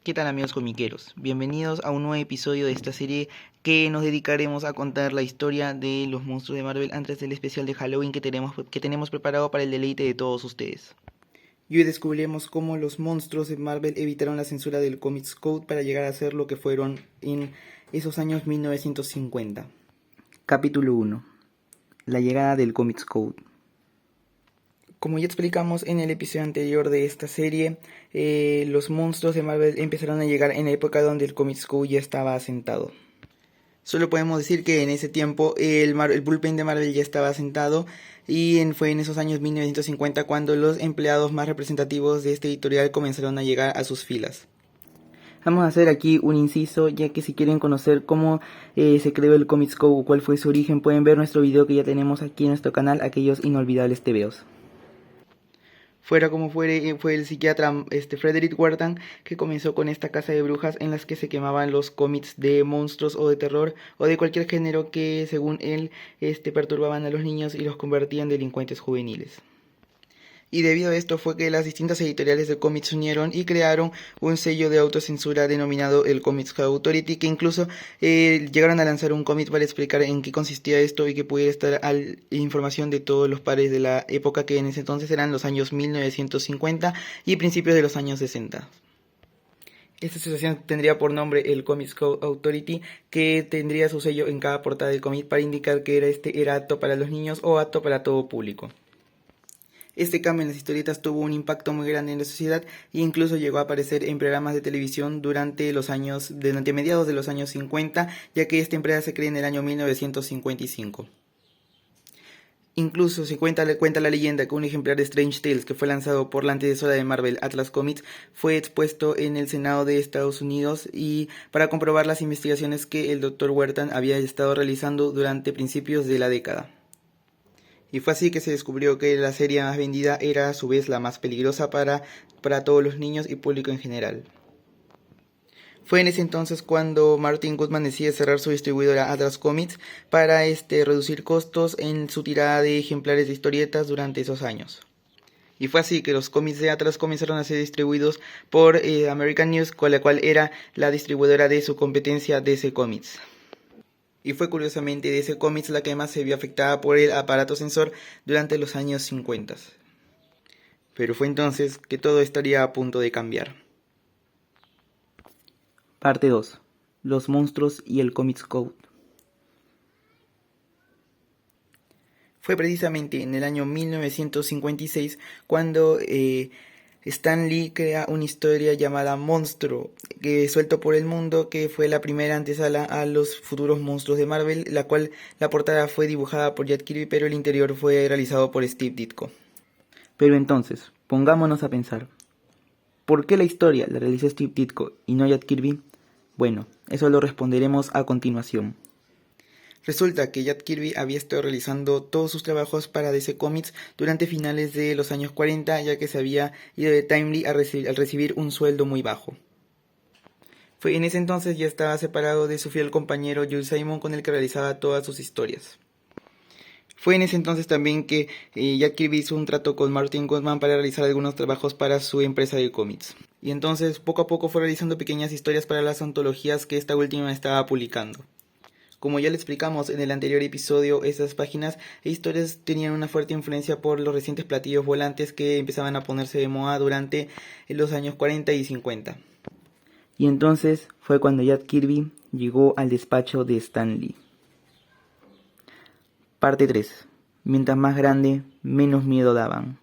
¿Qué tal amigos comiqueros? Bienvenidos a un nuevo episodio de esta serie que nos dedicaremos a contar la historia de los monstruos de Marvel antes del especial de Halloween que tenemos preparado para el deleite de todos ustedes. Y hoy descubriremos cómo los monstruos de Marvel evitaron la censura del Comics Code para llegar a ser lo que fueron en esos años 1950. Capítulo 1. La llegada del Comics Code. Como ya explicamos en el episodio anterior de esta serie, los monstruos de Marvel empezaron a llegar en la época donde el Comics Code ya estaba asentado. Solo podemos decir que en ese tiempo el bullpen de Marvel ya estaba asentado y fue en esos años 1950 cuando los empleados más representativos de este editorial comenzaron a llegar a sus filas. Vamos a hacer aquí un inciso, ya que si quieren conocer cómo se creó el Comics Code o cuál fue su origen, pueden ver nuestro video que ya tenemos aquí en nuestro canal, aquellos inolvidables TVOs. Fuera como fuere, fue el psiquiatra Frederick Warden que comenzó con esta casa de brujas en las que se quemaban los cómics de monstruos o de terror o de cualquier género que según él perturbaban a los niños y los convertían en delincuentes juveniles. Y debido a esto fue que las distintas editoriales de cómics se unieron y crearon un sello de autocensura denominado el Comics Authority, que incluso llegaron a lanzar un cómic para explicar en qué consistía esto y que pudiera estar a información de todos los pares de la época, que en ese entonces eran los años 1950 y principios de los años 60. Esta asociación tendría por nombre el Comics Code Authority, que tendría su sello en cada portada del cómic para indicar que era apto para los niños o apto para todo público. Este cambio en las historietas tuvo un impacto muy grande en la sociedad e incluso llegó a aparecer en programas de televisión durante mediados de los años 50, ya que esta empresa se creó en el año 1955. Incluso se cuenta la leyenda que un ejemplar de Strange Tales, que fue lanzado por la antecesora de Marvel, Atlas Comics, fue expuesto en el Senado de Estados Unidos y para comprobar las investigaciones que el Dr. Wertan había estado realizando durante principios de la década. Y fue así que se descubrió que la serie más vendida era a su vez la más peligrosa para todos los niños y público en general. Fue en ese entonces cuando Martin Goodman decide cerrar su distribuidora Atlas Comics para reducir costos en su tirada de ejemplares de historietas durante esos años. Y fue así que los cómics de Atlas comenzaron a ser distribuidos por American News, con la cual era la distribuidora de su competencia DC Comics. Y fue curiosamente DC Comics la que más se vio afectada por el aparato censor durante los años 50. Pero fue entonces que todo estaría a punto de cambiar. Parte 2. Los monstruos y el Comics Code. Fue precisamente en el año 1956 cuando Stan Lee crea una historia llamada Monstruo, que suelto por el mundo, que fue la primera antesala a los futuros monstruos de Marvel, la cual la portada fue dibujada por Jack Kirby, pero el interior fue realizado por Steve Ditko. Pero entonces, pongámonos a pensar, ¿por qué la historia la realizó Steve Ditko y no Jack Kirby? Bueno, eso lo responderemos a continuación. Resulta que Jack Kirby había estado realizando todos sus trabajos para DC Comics durante finales de los años 40, ya que se había ido de Timely al recibir un sueldo muy bajo. Fue en ese entonces ya estaba separado de su fiel compañero Jules Simon, con el que realizaba todas sus historias. Fue en ese entonces también que Jack Kirby hizo un trato con Martin Goodman para realizar algunos trabajos para su empresa de cómics. Y entonces poco a poco fue realizando pequeñas historias para las antologías que esta última estaba publicando. Como ya le explicamos en el anterior episodio, esas páginas e historias tenían una fuerte influencia por los recientes platillos volantes que empezaban a ponerse de moda durante los años 40 y 50. Y entonces fue cuando Jack Kirby llegó al despacho de Stan Lee. Parte 3. Mientras más grande, menos miedo daban.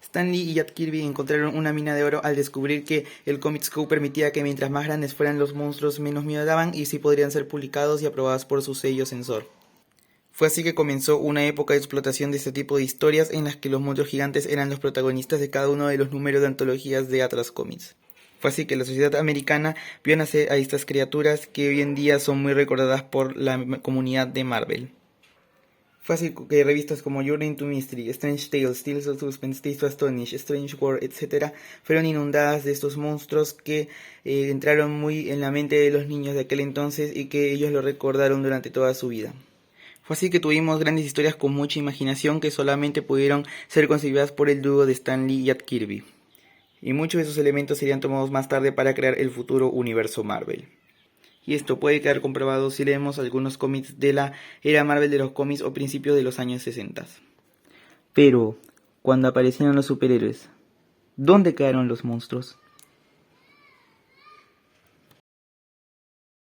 Stan Lee y Jack Kirby encontraron una mina de oro al descubrir que el Comics Code permitía que mientras más grandes fueran los monstruos, menos miedo daban y sí podrían ser publicados y aprobados por su sello censor. Fue así que comenzó una época de explotación de este tipo de historias en las que los monstruos gigantes eran los protagonistas de cada uno de los números de antologías de Atlas Comics. Fue así que la sociedad americana vio nacer a estas criaturas que hoy en día son muy recordadas por la comunidad de Marvel. Fue así que revistas como Journey into Mystery, Strange Tales, Tales of Suspense, Tales to Astonish, Strange World, etc. fueron inundadas de estos monstruos que entraron muy en la mente de los niños de aquel entonces y que ellos lo recordaron durante toda su vida. Fue así que tuvimos grandes historias con mucha imaginación que solamente pudieron ser concebidas por el dúo de Stan Lee y Jack Kirby. y muchos de esos elementos serían tomados más tarde para crear el futuro universo Marvel. Y esto puede quedar comprobado si leemos algunos cómics de la era Marvel de los cómics o principios de los años 60. Pero, cuando aparecieron los superhéroes, ¿dónde quedaron los monstruos?